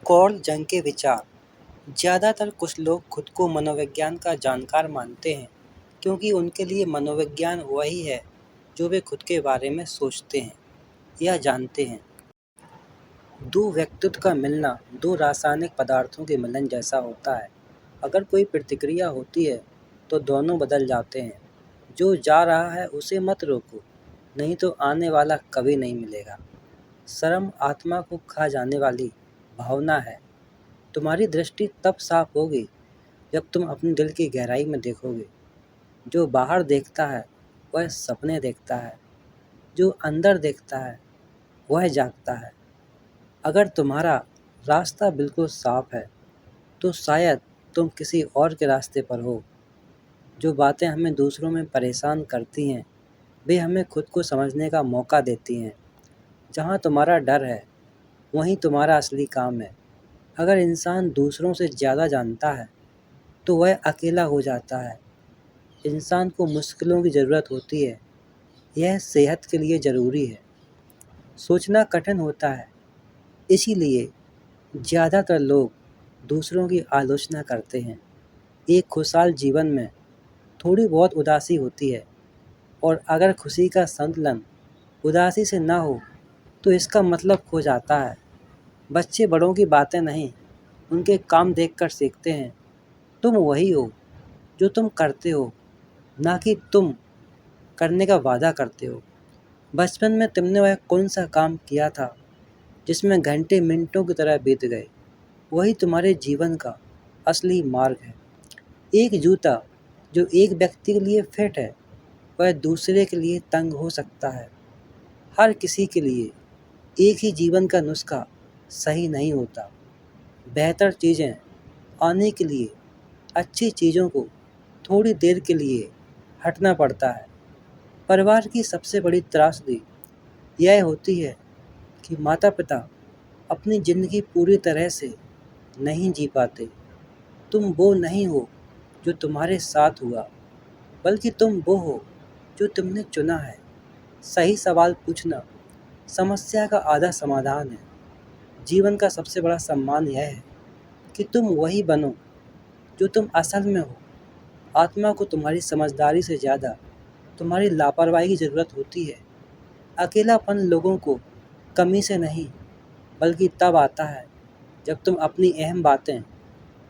Karl जंग के विचार। ज़्यादातर कुछ लोग खुद को मनोविज्ञान का जानकार मानते हैं क्योंकि उनके लिए मनोविज्ञान वही है जो वे खुद के बारे में सोचते हैं या जानते हैं। दो व्यक्तित्व का मिलना दो रासायनिक पदार्थों के मिलन जैसा होता है। अगर कोई प्रतिक्रिया होती है तो दोनों बदल जाते हैं। जो जा रहा है उसे मत रोको, नहीं तो आने वाला कभी नहीं मिलेगा। शर्म आत्मा को खा जाने वाली भावना है। तुम्हारी दृष्टि तब साफ होगी जब तुम अपने दिल की गहराई में देखोगे। जो बाहर देखता है वह सपने देखता है, जो अंदर देखता है वह जागता है। अगर तुम्हारा रास्ता बिल्कुल साफ है तो शायद तुम किसी और के रास्ते पर हो। जो बातें हमें दूसरों में परेशान करती हैं वे हमें खुद को समझने का मौका देती हैं। जहाँ तुम्हारा डर है वहीं तुम्हारा असली काम है। अगर इंसान दूसरों से ज़्यादा जानता है तो वह अकेला हो जाता है। इंसान को मुश्किलों की ज़रूरत होती है, यह सेहत के लिए ज़रूरी है। सोचना कठिन होता है, इसीलिए ज़्यादातर लोग दूसरों की आलोचना करते हैं। एक खुशहाल जीवन में थोड़ी बहुत उदासी होती है, और अगर खुशी का संतुलन उदासी से ना हो तो इसका मतलब खो जाता है। बच्चे बड़ों की बातें नहीं, उनके काम देखकर सीखते हैं। तुम वही हो जो तुम करते हो, ना कि तुम करने का वादा करते हो। बचपन में तुमने वह कौन सा काम किया था जिसमें घंटे मिनटों की तरह बीत गए? वही तुम्हारे जीवन का असली मार्ग है। एक जूता जो एक व्यक्ति के लिए फिट है वह दूसरे के लिए तंग हो सकता है। हर किसी के लिए एक ही जीवन का नुस्खा सही नहीं होता। बेहतर चीज़ें आने के लिए अच्छी चीज़ों को थोड़ी देर के लिए हटना पड़ता है। परिवार की सबसे बड़ी त्रासदी यह होती है कि माता-पिता अपनी ज़िंदगी पूरी तरह से नहीं जी पाते। तुम वो नहीं हो जो तुम्हारे साथ हुआ, बल्कि तुम वो हो जो तुमने चुना है। सही सवाल पूछना समस्या का आधा समाधान है। जीवन का सबसे बड़ा सम्मान यह है कि तुम वही बनो जो तुम असल में हो। आत्मा को तुम्हारी समझदारी से ज़्यादा तुम्हारी लापरवाही की ज़रूरत होती है। अकेलापन लोगों को कमी से नहीं, बल्कि तब आता है जब तुम अपनी अहम बातें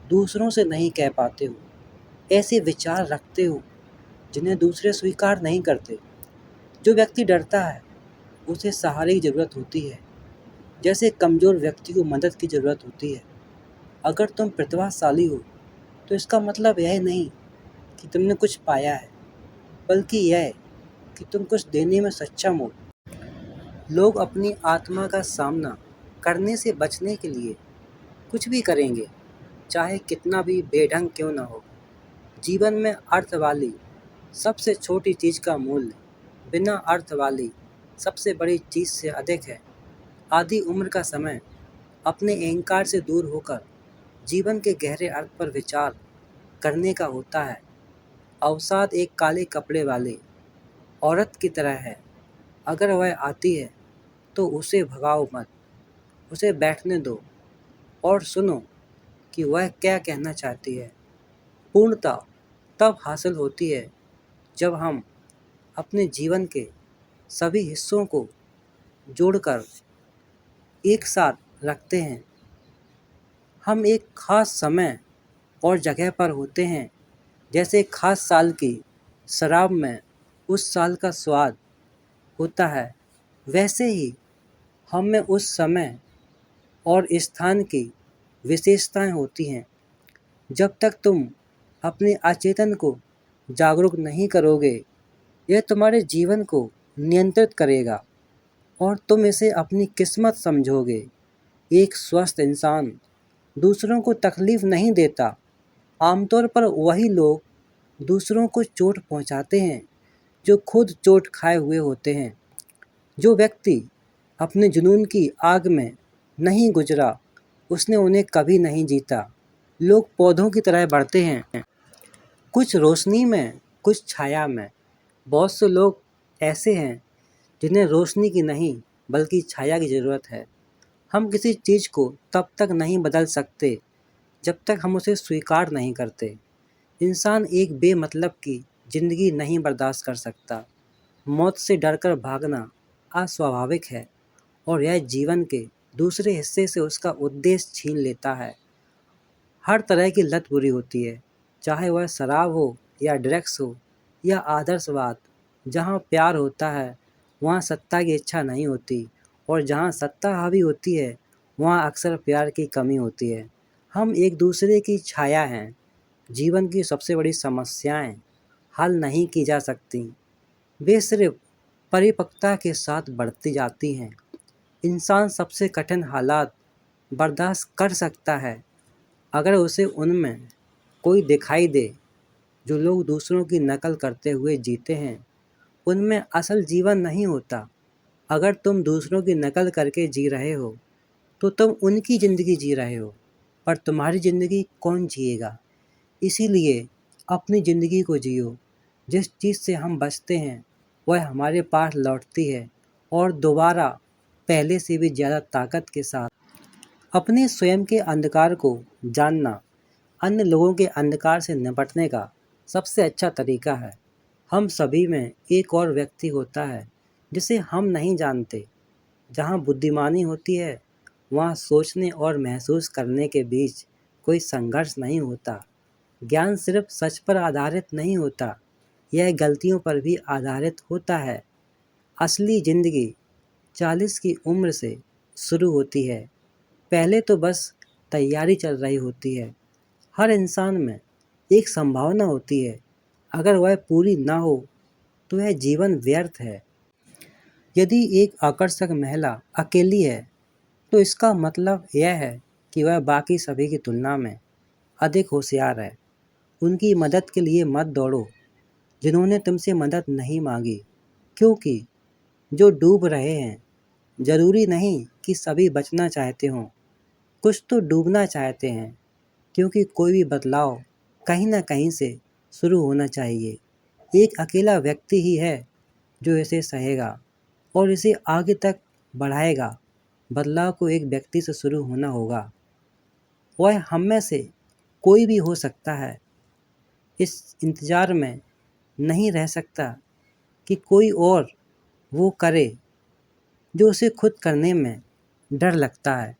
दूसरों से नहीं कह पाते हो, ऐसे विचार रखते हो जिन्हें दूसरे स्वीकार नहीं करते। जो व्यक्ति डरता है उसे सहारे की ज़रूरत होती है, जैसे कमज़ोर व्यक्ति को मदद की ज़रूरत होती है। अगर तुम प्रतिभाशाली हो तो इसका मतलब यह नहीं कि तुमने कुछ पाया है, बल्कि यह कि तुम कुछ देने में सक्षम हो। लोग अपनी आत्मा का सामना करने से बचने के लिए कुछ भी करेंगे, चाहे कितना भी बेढंग क्यों न हो। जीवन में अर्थ वाली सबसे छोटी चीज़ का मूल्य बिना अर्थ वाली सबसे बड़ी चीज़ से अधिक है। आधी उम्र का समय अपने अहंकार से दूर होकर जीवन के गहरे अर्थ पर विचार करने का होता है। अवसाद एक काले कपड़े वाले औरत की तरह है। अगर वह आती है तो उसे भगाओ मत, उसे बैठने दो और सुनो कि वह क्या कहना चाहती है। पूर्णता तब हासिल होती है जब हम अपने जीवन के सभी हिस्सों को जोड़कर एक साथ रखते हैं। हम एक खास समय और जगह पर होते हैं, जैसे एक खास साल की शराब में उस साल का स्वाद होता है, वैसे ही हम में उस समय और स्थान की विशेषताएं होती हैं। जब तक तुम अपने अचेतन को जागरूक नहीं करोगे, यह तुम्हारे जीवन को नियंत्रित करेगा और तुम इसे अपनी किस्मत समझोगे। एक स्वस्थ इंसान दूसरों को तकलीफ नहीं देता। आमतौर पर वही लोग दूसरों को चोट पहुंचाते हैं जो खुद चोट खाए हुए होते हैं। जो व्यक्ति अपने जुनून की आग में नहीं गुजरा, उसने उन्हें कभी नहीं जीता। लोग पौधों की तरह बढ़ते हैं, कुछ रोशनी में, कुछ छाया में। बहुत से लोग ऐसे हैं जिन्हें रोशनी की नहीं बल्कि छाया की ज़रूरत है। हम किसी चीज़ को तब तक नहीं बदल सकते जब तक हम उसे स्वीकार नहीं करते। इंसान एक बेमतलब की ज़िंदगी नहीं बर्दाश्त कर सकता। मौत से डरकर भागना अस्वाभाविक है और यह जीवन के दूसरे हिस्से से उसका उद्देश्य छीन लेता है। हर तरह की लत बुरी होती है, चाहे वह शराब हो या ड्रग्स हो या आदर्शवाद। जहाँ प्यार होता है वहाँ सत्ता की इच्छा नहीं होती, और जहाँ सत्ता हावी होती है वहाँ अक्सर प्यार की कमी होती है। हम एक दूसरे की छाया हैं। जीवन की सबसे बड़ी समस्याएं हल नहीं की जा सकती, वे सिर्फ परिपक्वता के साथ बढ़ती जाती हैं। इंसान सबसे कठिन हालात बर्दाश्त कर सकता है अगर उसे उनमें कोई दिखाई दे। जो लोग दूसरों की नकल करते हुए जीते हैं उनमें असल जीवन नहीं होता। अगर तुम दूसरों की नकल करके जी रहे हो तो तुम उनकी ज़िंदगी जी रहे हो, पर तुम्हारी ज़िंदगी कौन जिएगा? इसीलिए अपनी ज़िंदगी को जियो। जिस चीज़ से हम बचते हैं वह हमारे पास लौटती है, और दोबारा पहले से भी ज़्यादा ताकत के साथ। अपने स्वयं के अंधकार को जानना अन्य लोगों के अंधकार से निपटने का सबसे अच्छा तरीका है। हम सभी में एक और व्यक्ति होता है जिसे हम नहीं जानते। जहाँ बुद्धिमानी होती है वहाँ सोचने और महसूस करने के बीच कोई संघर्ष नहीं होता। ज्ञान सिर्फ सच पर आधारित नहीं होता, यह गलतियों पर भी आधारित होता है। असली ज़िंदगी 40 की उम्र से शुरू होती है। पहले तो बस तैयारी चल रही होती है। हर इंसान में एक संभावना होती है, अगर वह पूरी ना हो तो यह जीवन व्यर्थ है। यदि एक आकर्षक महिला अकेली है तो इसका मतलब यह है कि वह बाकी सभी की तुलना में अधिक होशियार है। उनकी मदद के लिए मत दौड़ो जिन्होंने तुमसे मदद नहीं मांगी, क्योंकि जो डूब रहे हैं ज़रूरी नहीं कि सभी बचना चाहते हों। कुछ तो डूबना चाहते हैं, क्योंकि कोई भी बदलाव कहीं ना कहीं से शुरू होना चाहिए। एक अकेला व्यक्ति ही है जो इसे सहेगा और इसे आगे तक बढ़ाएगा। बदलाव को एक व्यक्ति से शुरू होना होगा। वह हम में से कोई भी हो सकता है। इस इंतज़ार में नहीं रह सकता कि कोई और वो करे जो उसे खुद करने में डर लगता है।